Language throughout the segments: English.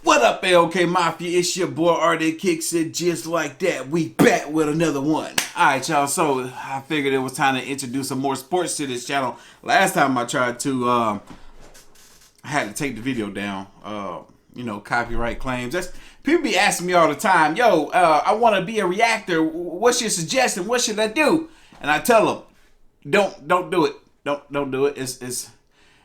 What up, LK Mafia? It's your boy Artofkickz, and just like that, we back with another one. Alright, y'all, so I figured it was time to introduce some more sports to this channel. Last time I tried to, I had to take the video down. Copyright claims. People be asking me all the time, yo, I want to be a reactor. What's your suggestion? What should I do? And I tell them, don't do it. Don't do it.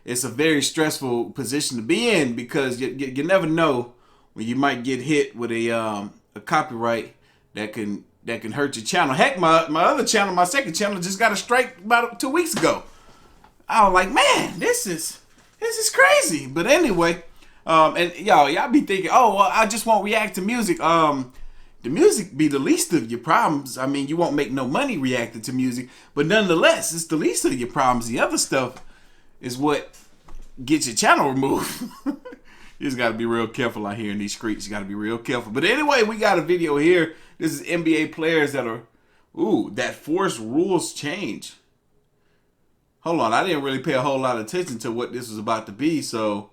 It's a very stressful position to be in because you never know when you might get hit with a copyright that can hurt your channel. Heck, my other channel, my second channel, just got a strike about 2 weeks ago. I was like, man, this is crazy. But anyway, and y'all be thinking, oh, well, I just won't react to music. The music be the least of your problems. I mean, you won't make no money reacting to music, but nonetheless, it's the least of your problems. The other stuff is what gets your channel removed. You just got to be real careful out here in these streets. You got to be real careful. But anyway, we got a video here. This is NBA players that force rules change. Hold on, I didn't really pay a whole lot of attention to what this was about to be. So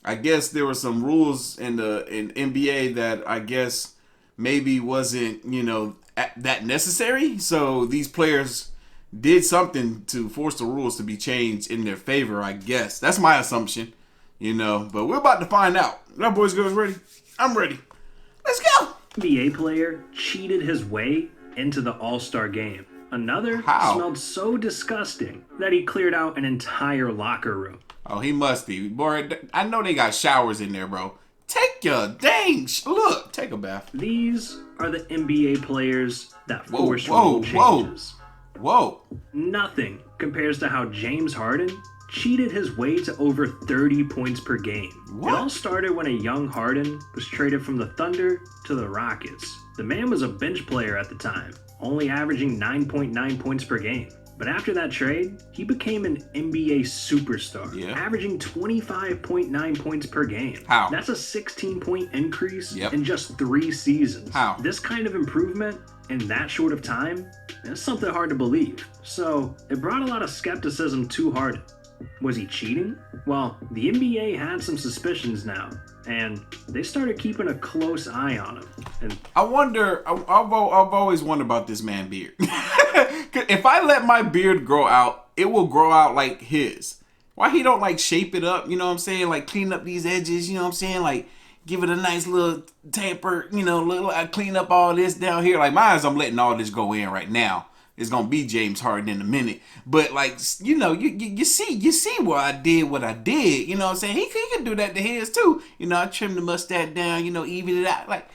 I guess there were some rules in NBA that I guess maybe wasn't, that necessary. So these players did something to force the rules to be changed in their favor, I guess. That's my assumption, But we're about to find out. That boys, girls ready? I'm ready. Let's go. NBA player cheated his way into the All-Star game. Another smelled so disgusting that he cleared out an entire locker room. Oh, he must be. Boy, I know they got showers in there, bro. Take your look. Take a bath. These are the NBA players that force rule changes. Whoa. Nothing compares to how James Harden cheated his way to over 30 points per game. What? It all started when a young Harden was traded from the Thunder to the Rockets. The man was a bench player at the time, only averaging 9.9 points per game. But after that trade, he became an NBA superstar, averaging 25.9 points per game. How? That's a 16-point increase in just 3 seasons. How? This kind of improvement in that short of time, that's something hard to believe. So it brought a lot of skepticism to Harden. Was he cheating? Well, the NBA had some suspicions now, and they started keeping a close eye on him. And I wonder, I've always wondered about this man beard. If I let my beard grow out, it will grow out like his. Why he don't shape it up, you know what I'm saying? Like clean up these edges, you know what I'm saying? Like give it a nice little taper, I clean up all this down here. Like mine, I'm letting all this go in right now. It's gonna be James Harden in a minute, but you see where I did what I did. You know what I'm saying? He can do that to his too. I trimmed the mustache down. Even it out. Like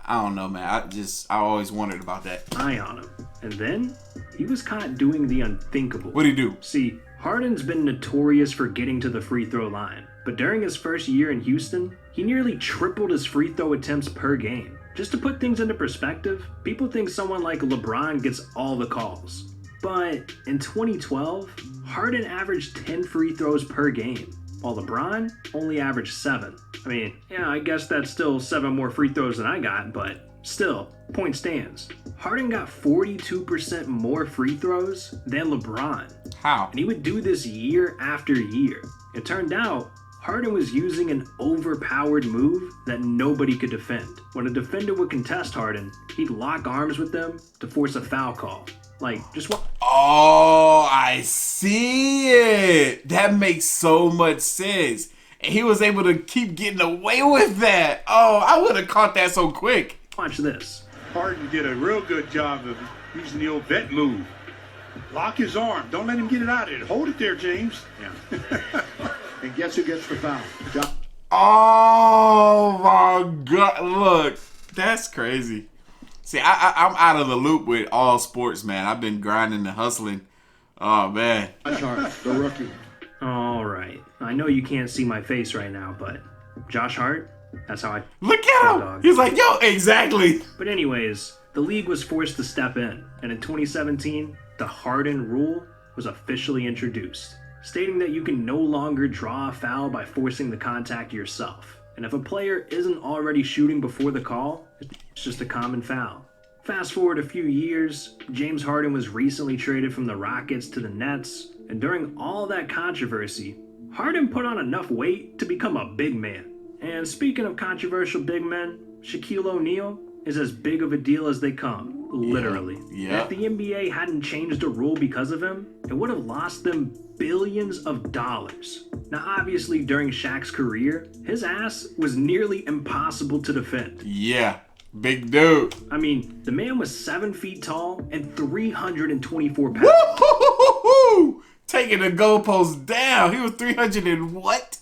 I don't know, man. I always wondered about that. Eye on him, and then he was caught doing the unthinkable. What'd he do? See, Harden's been notorious for getting to the free throw line, but during his first year in Houston, he nearly tripled his free throw attempts per game. Just to put things into perspective, people think someone like LeBron gets all the calls. But in 2012, Harden averaged 10 free throws per game, while LeBron only averaged 7. I mean, I guess that's still 7 more free throws than I got, but still, point stands. Harden got 42% more free throws than LeBron. How? And he would do this year after year. It turned out Harden was using an overpowered move that nobody could defend. When a defender would contest Harden, he'd lock arms with them to force a foul call. Oh, I see it. That makes so much sense. And he was able to keep getting away with that. Oh, I would have caught that so quick. Watch this. Harden did a real good job of using the old vet move. Lock his arm. Don't let him get it out of it. Hold it there, James. Yeah. And guess who gets the foul? Oh my God! Look, that's crazy. See, I'm out of the loop with all sports, man. I've been grinding and hustling. Oh man. Josh Hart, the rookie. All right. I know you can't see my face right now, but Josh Hart, that's how I look at him. Dog. He's like, yo, exactly. But anyways, the league was forced to step in, and in 2017, the Harden rule was officially introduced, stating that you can no longer draw a foul by forcing the contact yourself. And if a player isn't already shooting before the call, it's just a common foul. Fast forward a few years, James Harden was recently traded from the Rockets to the Nets, and during all that controversy, Harden put on enough weight to become a big man. And speaking of controversial big men, Shaquille O'Neal is as big of a deal as they come, literally. Yeah. If the NBA hadn't changed a rule because of him, it would have lost them billions of dollars. Now, obviously, during Shaq's career, his ass was nearly impossible to defend. Yeah, big dude. I mean, the man was 7 feet tall and 324 pounds. Woo-hoo-hoo-hoo-hoo! Taking the goalpost down. He was 300 and what?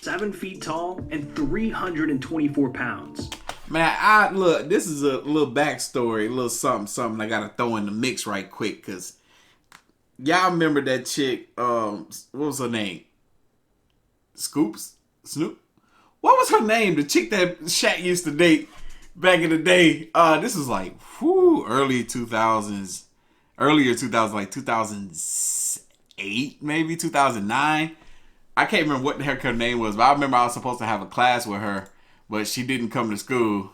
7 feet tall and 324 pounds. Man, look, this is a little backstory, a little something I gotta throw in the mix right quick, cause y'all remember that chick, what was her name? Snoop? What was her name? The chick that Shaq used to date back in the day. This was like, earlier 2000s, like 2008, maybe 2009. I can't remember what the heck her name was, but I remember I was supposed to have a class with her, but she didn't come to school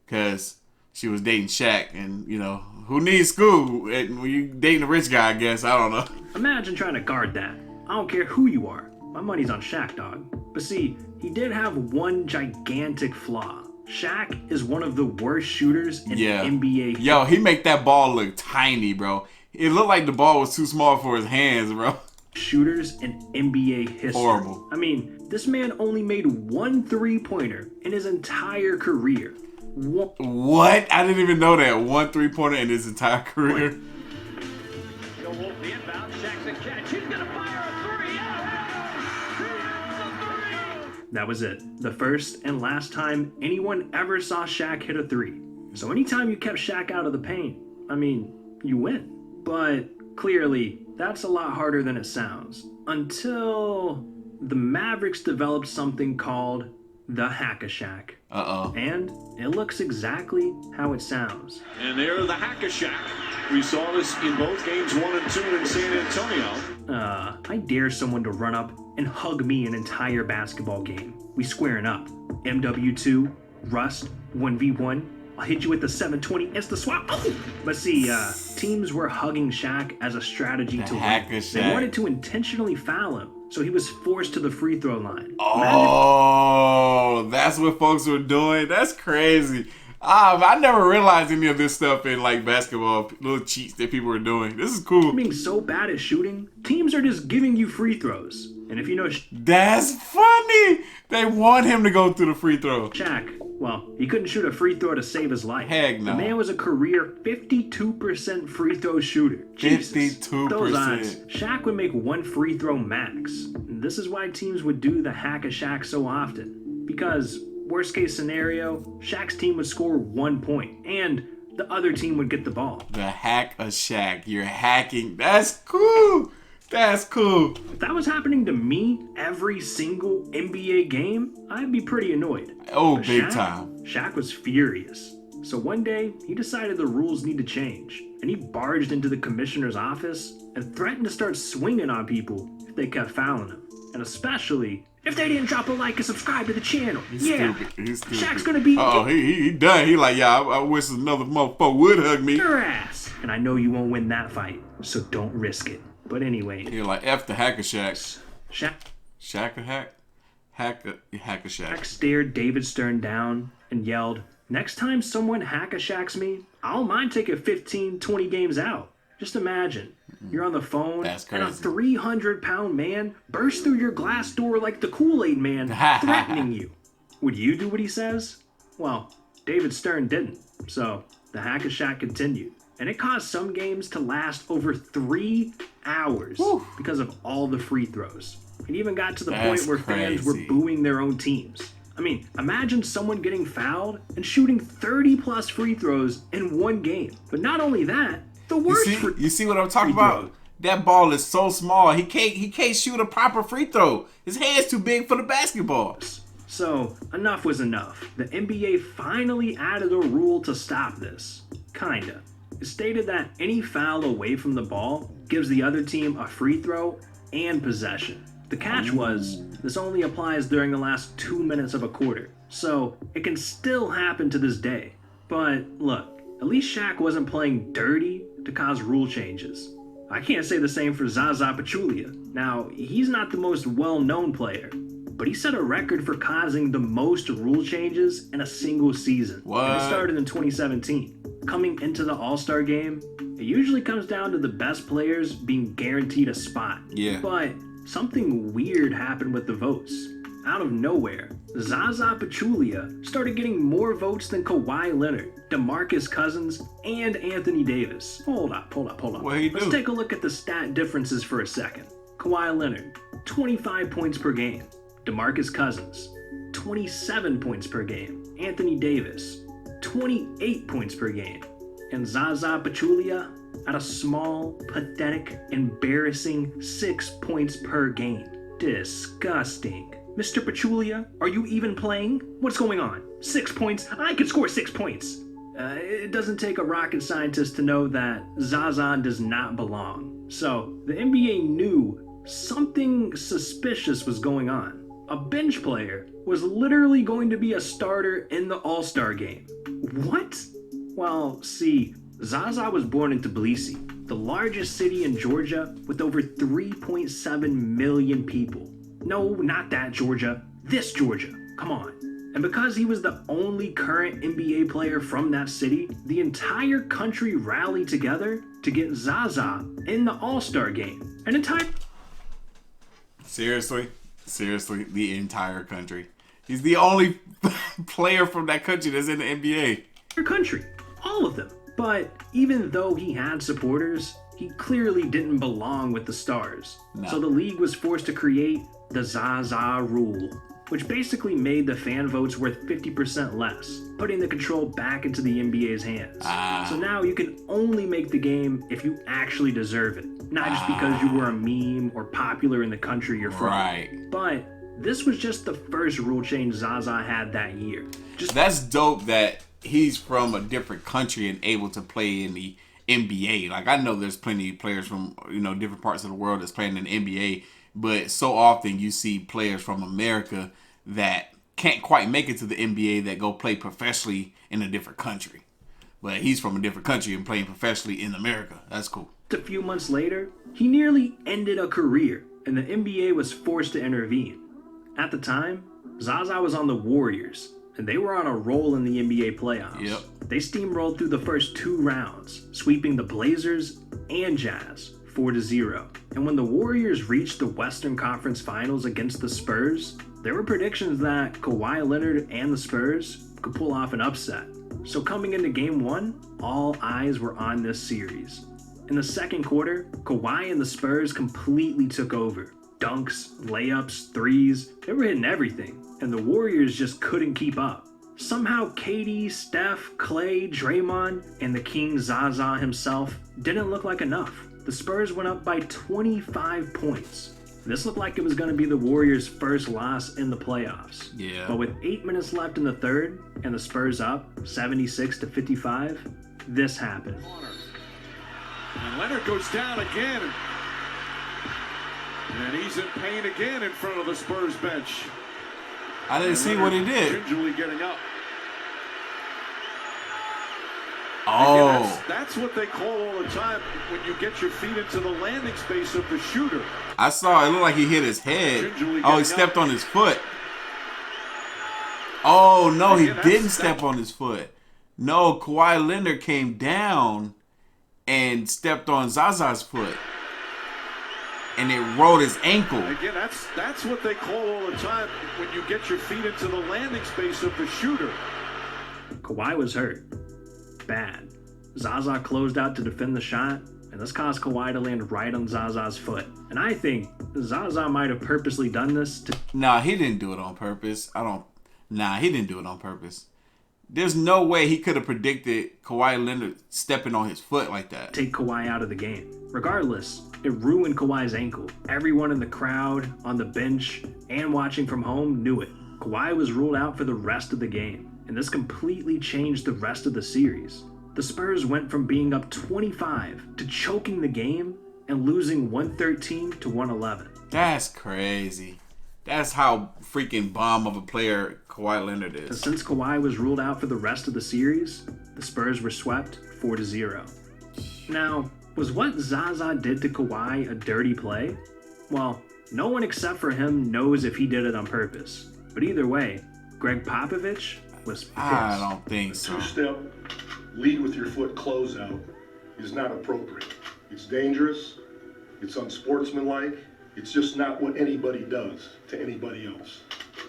because she was dating Shaq, and you know, who needs school when you dating a rich guy, I guess. I don't know. Imagine trying to guard that. I don't care who you are. My money's on Shaq, dog. But see, he did have one gigantic flaw. Shaq is one of the worst shooters in NBA. Yo, he make that ball look tiny, bro. It looked like the ball was too small for his hands, bro. Shooters in NBA history. Horrible. I mean, this man only made one 3-pointer in his entire career. What? I didn't even know that. One 3-pointer in his entire career. That was it. The first and last time anyone ever saw Shaq hit a 3. So anytime you kept Shaq out of the paint, I mean, you win. But clearly, that's a lot harder than it sounds. Until the Mavericks developed something called the Hack-a-Shack. Uh-oh. And it looks exactly how it sounds. And there, the Hack-a-Shack. We saw this in both games 1 and 2 in San Antonio. I dare someone to run up and hug me an entire basketball game. We squaring up. MW2, Rust, 1v1. I'll hit you with the 720 insta swap. Oh! But see, teams were hugging Shaq as a strategy to win. They wanted to intentionally foul him, so he was forced to the free throw line. Oh, that's what folks were doing? That's crazy. I never realized any of this stuff in like basketball, little cheats that people were doing. This is cool. Being so bad at shooting, teams are just giving you free throws. And if you know that's funny. They want him to go through the free throw. Shaq, well, he couldn't shoot a free throw to save his life. Heck no. The man was a career 52% free throw shooter. 52%. Those odds. Shaq would make one free throw max. And this is why teams would do the Hack-a-Shack so often. Because worst case scenario, Shaq's team would score 1 point, and the other team would get the ball. The Hack-a-Shack. You're hacking. That's cool. That's cool. If that was happening to me every single NBA game, I'd be pretty annoyed. Oh, but big time. Shaq was furious. So one day, he decided the rules need to change, and he barged into the commissioner's office and threatened to start swinging on people if they kept fouling him. And especially if they didn't drop a like and subscribe to the channel. He's stupid. Shaq's gonna be... Oh, he done. He like, yeah, I wish another motherfucker would hug me. Your ass. And I know you won't win that fight, so don't risk it. But anyway. You're like, F the Hack-a-Shack. Hack-a-Shack. Hack-a-Shack. Shaq stared David Stern down and yelled, "Next time someone Hack-a-Shacks me, I don't mind taking 15, 20 games out. Just imagine, you're on the phone and a 300-pound man bursts through your glass door like the Kool-Aid man, threatening you. Would you do what he says?" Well, David Stern didn't, so the Hack-a-Shack continued. And it caused some games to last over 3 hours because of all the free throws. It even got to the point where fans were booing their own teams. I mean, imagine someone getting fouled and shooting 30-plus free throws in one game. But not only that, the worst you see what I'm talking about? That ball is so small. He can't shoot a proper free throw. His hand's too big for the basketball. So, enough was enough. The NBA finally added a rule to stop this. Kinda. It stated that any foul away from the ball gives the other team a free throw and possession. The catch was, this only applies during the last 2 minutes of a quarter, so it can still happen to this day. But look, at least Shaq wasn't playing dirty to cause rule changes. I can't say the same for Zaza Pachulia. Now, he's not the most well-known player, but he set a record for causing the most rule changes in a single season. What? And it started in 2017. Coming into the All-Star game, it usually comes down to the best players being guaranteed a spot. Yeah. But something weird happened with the votes. Out of nowhere, Zaza Pachulia started getting more votes than Kawhi Leonard, DeMarcus Cousins, and Anthony Davis. Hold up. What he do? Let's take a look at the stat differences for a second. Kawhi Leonard, 25 points per game. DeMarcus Cousins, 27 points per game. Anthony Davis, 28 points per game. And Zaza Pachulia at a small, pathetic, embarrassing 6 points per game. Disgusting. Mr. Pachulia, are you even playing? What's going on? 6 points? I could score 6 points. It doesn't take a rocket scientist to know that Zaza does not belong. So, the NBA knew something suspicious was going on. A bench player was literally going to be a starter in the All-Star game. What? Well, see, Zaza was born in Tbilisi, the largest city in Georgia with over 3.7 million people. No, not that Georgia. This Georgia. Come on. And because he was the only current NBA player from that city, the entire country rallied together to get Zaza in the All-Star game. An entire... Seriously, the entire country. He's the only player from that country that's in the NBA. country. All of them. But even though he had supporters, he clearly didn't belong with the stars. No. So the league was forced to create the Zaza rule, which basically made the fan votes worth 50% less, putting the control back into the NBA's hands. So now you can only make the game if you actually deserve it, not just because you were a meme or popular in the country you're from. Right. But this was just the first rule change Zaza had that year. That's dope that he's from a different country and able to play in the NBA. Like, I know there's plenty of players from, different parts of the world that's playing in the NBA, but so often you see players from America that can't quite make it to the NBA that go play professionally in a different country. But he's from a different country and playing professionally in America. That's cool. A few months later, he nearly ended a career, and the NBA was forced to intervene. At the time, Zaza was on the Warriors, and they were on a roll in the NBA playoffs. Yep. They steamrolled through the first 2 rounds, sweeping the Blazers and Jazz 4-0. And when the Warriors reached the Western Conference Finals against the Spurs, there were predictions that Kawhi Leonard and the Spurs could pull off an upset. So coming into Game 1, all eyes were on this series. In the second quarter, Kawhi and the Spurs completely took over. Dunks, layups, threes, they were hitting everything, and the Warriors just couldn't keep up. Somehow KD, Steph, Clay, Draymond, and the King Zaza himself didn't look like enough. The Spurs went up by 25 points. This looked like it was going to be the Warriors' first loss in the playoffs. Yeah. But with 8 minutes left in the third, and the Spurs up 76-55, this happened. And Leonard goes down again. And he's in pain again in front of the Spurs bench. I didn't see what he did. Gingerly getting up. Oh. Again, that's what they call all the time when you get your feet into the landing space of the shooter. I saw it looked like he hit his head. Oh, he stepped on his foot. Oh, no, he didn't step on his foot. No, Kawhi Leonard came down and stepped on Zaza's foot. And it rolled his ankle. Again, that's what they call all the time when you get your feet into the landing space of the shooter. Kawhi was hurt. Bad. Zaza closed out to defend the shot, and this caused Kawhi to land right on Zaza's foot. And I think Zaza might have purposely done this to... Nah, he didn't do it on purpose. He didn't do it on purpose. There's no way he could have predicted Kawhi Leonard stepping on his foot like that. Take Kawhi out of the game. Regardless, it ruined Kawhi's ankle. Everyone in the crowd, on the bench, and watching from home knew it. Kawhi was ruled out for the rest of the game, and this completely changed the rest of the series. The Spurs went from being up 25 to choking the game and losing 113-111. That's crazy. That's how freaking bomb of a player Kawhi Leonard is. Since Kawhi was ruled out for the rest of the series, the Spurs were swept 4-0. Now, was what Zaza did to Kawhi a dirty play? Well, No one except for him knows if he did it on purpose. But either way, Greg Popovich was pissed. I don't think so. Two-step, lead with your foot closeout is not appropriate. It's dangerous, it's unsportsmanlike, it's just not what anybody does to anybody else.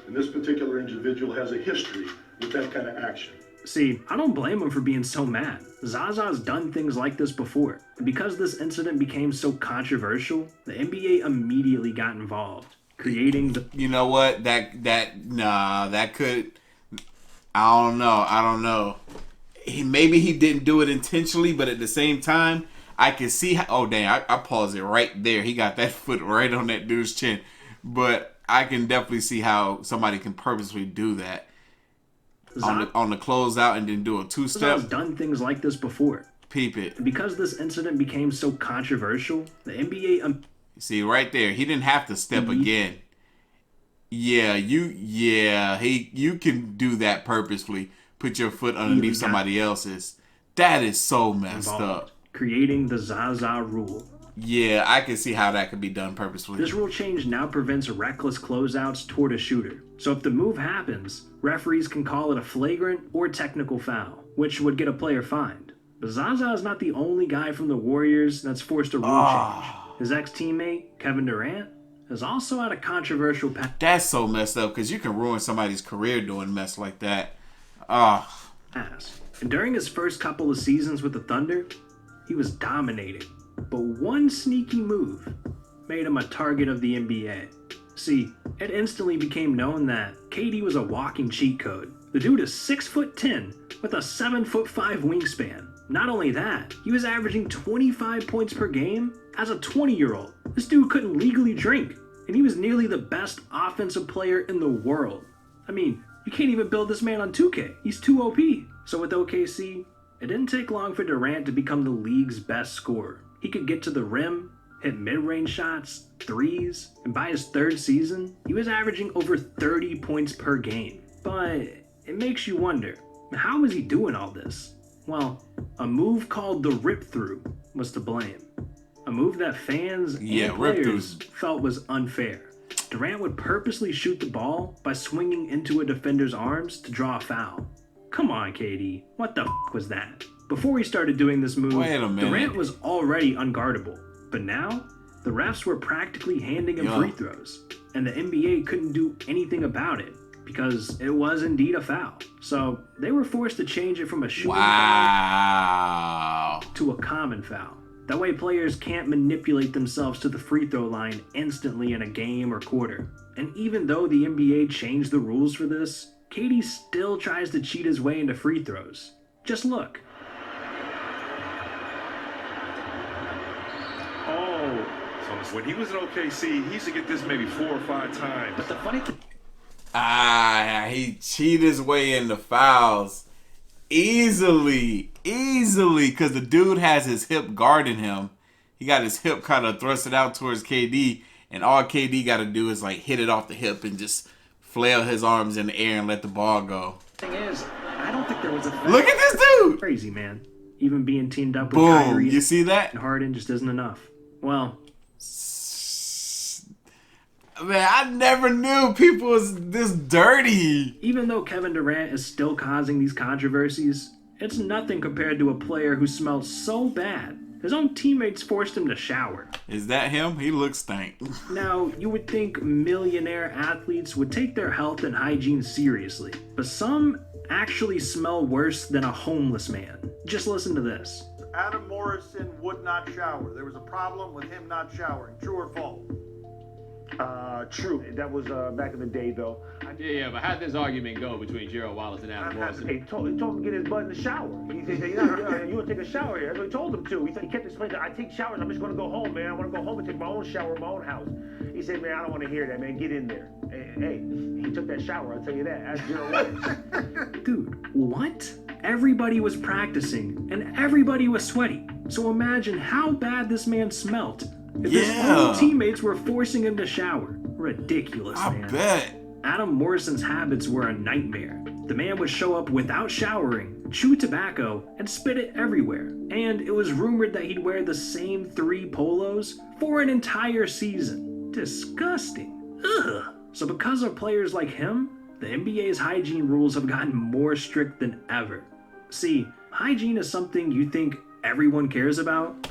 And this particular individual has a history with that kind of action. See, I don't blame him for being so mad. Zaza's done things like this before. And because this incident became so controversial, the NBA immediately got involved, creating the... You know what? That could... I don't know. Maybe he didn't do it intentionally, but at the same time, I can see how... Oh, dang, I paused it right there. He got that foot right on that dude's chin. But I can definitely see how somebody can purposely do that. On the closeout and then do a two-step. Zaza's done things like this before. Peep it. And because this incident became so controversial, the NBA... See, right there, he didn't have to step again. Yeah, you can do that purposefully. Put your foot underneath somebody else's. That is so messed up. Creating the Zaza rule. Yeah, I can see how that could be done purposefully. This rule change now prevents reckless closeouts toward a shooter. So if the move happens, referees can call it a flagrant or technical foul, which would get a player fined. But Zaza is not the only guy from the Warriors that's forced a rule change. His ex-teammate, Kevin Durant, has also had a controversial past. That's so messed up because you can ruin somebody's career doing mess like that. And during his first couple of seasons with the Thunder, he was dominating. But one sneaky move made him a target of the NBA. See, it instantly became known that KD was a walking cheat code. The dude is 6'10" with a 7'5" wingspan. Not only that, he was averaging 25 points per game as a 20-year-old. This dude couldn't legally drink, and he was nearly the best offensive player in the world. I mean, you can't even build this man on 2K. He's too OP. So with OKC, it didn't take long for Durant to become the league's best scorer. He could get to the rim, hit mid-range shots, threes, and by his third season, he was averaging over 30 points per game. But it makes you wonder, how was he doing all this? Well, a move called the rip-through was to blame. A move that fans and players felt was unfair. Durant would purposely shoot the ball by swinging into a defender's arms to draw a foul. Come on, KD, what the f*** was that? Before he started doing this move, Durant was already unguardable. But now, the refs were practically handing him free throws, and the NBA couldn't do anything about it because it was indeed a foul. So they were forced to change it from a shooting foul to a common foul. That way players can't manipulate themselves to the free throw line instantly in a game or quarter. And even though the NBA changed the rules for this, KD still tries to cheat his way into free throws. Just look. So when he was in OKC, he used to get this maybe 4 or 5 times. But the funny thing... he cheated his way into fouls. Easily, because the dude has his hip guarding him. He got his hip kind of thrusted out towards KD, and all KD got to do is like hit it off the hip and just flail his arms in the air and let the ball go. Thing is, I don't think there was a foul. Look at this dude! Crazy, man. Even being teamed up with Kyrie you see that? and Harden just isn't enough. Well, man, I never knew people was this dirty. Even though Kevin Durant is still causing these controversies, it's nothing compared to a player who smelled so bad, his own teammates forced him to shower. Is that him? He looks stank. Now, you would think millionaire athletes would take their health and hygiene seriously, but some actually smell worse than a homeless man. Just listen to this. Adam Morrison would not shower. There was a problem with him not showering. True or false? True. That was back in the day, though. Yeah, but how'd this argument go between Gerald Wallace and Adam Morrison? He told him to get his butt in the shower. He said, you want to take a shower here. That's what he told him to. He kept explaining, I take showers. I'm just going to go home, man. I want to go home and take my own shower in my own house. He said, man, I don't want to hear that, man. Get in there. Hey, he took that shower, I'll tell you that. Ask Gerald Wallace. Dude, what? Everybody was practicing, and everybody was sweaty. So imagine how bad this man smelt if his own teammates were forcing him to shower. Ridiculous, man. I bet. Adam Morrison's habits were a nightmare. The man would show up without showering, chew tobacco, and spit it everywhere. And it was rumored that he'd wear the same 3 polos for an entire season. Disgusting. Ugh. So because of players like him, the NBA's hygiene rules have gotten more strict than ever. See, hygiene is something you think everyone cares about.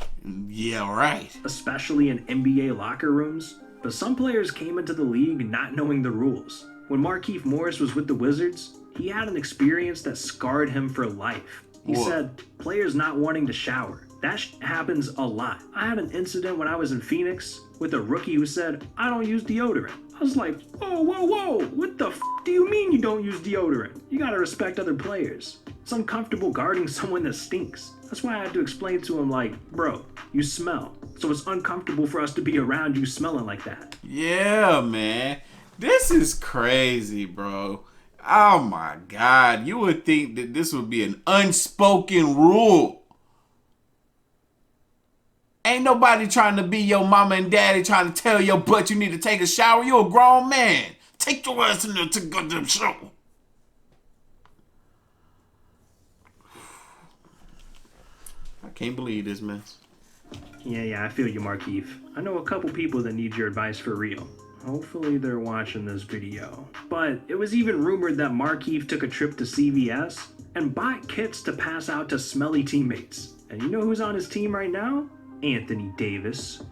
Yeah, right. Especially in NBA locker rooms. But some players came into the league not knowing the rules. When Markeith Morris was with the Wizards, he had an experience that scarred him for life. He said, players not wanting to shower. That happens a lot. I had an incident when I was in Phoenix with a rookie who said, I don't use deodorant. I was like, whoa, what the f do you mean you don't use deodorant? You gotta respect other players. It's uncomfortable guarding someone that stinks. That's why I had to explain to him like, bro, you smell. So it's uncomfortable for us to be around you smelling like that. Yeah, man. This is crazy, bro. Oh my God. You would think that this would be an unspoken rule. Ain't nobody trying to be your mama and daddy trying to tell your butt you need to take a shower. You're a grown man. Take your ass in there to go to the shower. I can't believe this, man. Yeah, I feel you, Markeith. I know a couple people that need your advice for real. Hopefully they're watching this video. But it was even rumored that Markeith took a trip to CVS and bought kits to pass out to smelly teammates. And you know who's on his team right now? Anthony Davis.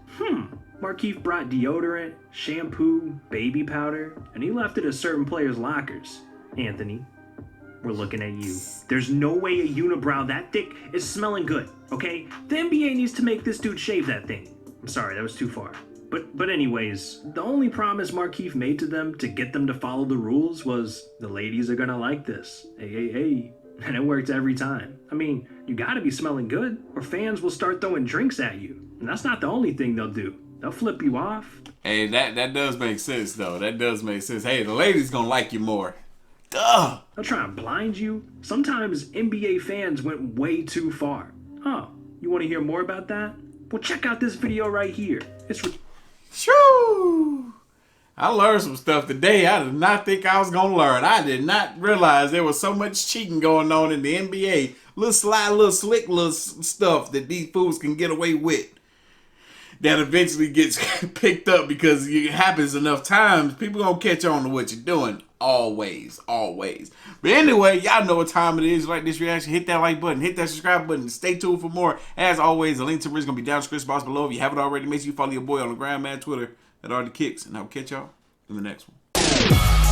Markeith brought deodorant, shampoo, baby powder, and he left it at certain players' lockers. Anthony, we're looking at you. There's no way a unibrow that thick is smelling good, okay? The NBA needs to make this dude shave that thing. I'm sorry, that was too far. But anyways, the only promise Markeith made to them to get them to follow the rules was the ladies are gonna like this. Hey. And it worked every time. I mean, you gotta be smelling good or fans will start throwing drinks at you. And that's not the only thing they'll do. They'll flip you off. Hey, that does make sense, though. That does make sense. Hey, the ladies gonna like you more. Duh! They'll try and blind you. Sometimes NBA fans went way too far. Oh, you want to hear more about that? Well, check out this video right here. It's... Shoo! I learned some stuff today I did not think I was gonna learn. I did not realize there was so much cheating going on in the NBA. Little sly, little slick, little stuff that these fools can get away with. That eventually gets picked up because it happens enough times. People gonna catch on to what you're doing. Always. But anyway, y'all know what time it is. Like this reaction, hit that like button, hit that subscribe button. Stay tuned for more. As always, the link to is gonna be down in the description box below. If you haven't already, make sure you follow your boy on the gram, man, Twitter at Artofkickz, and I'll catch y'all in the next one.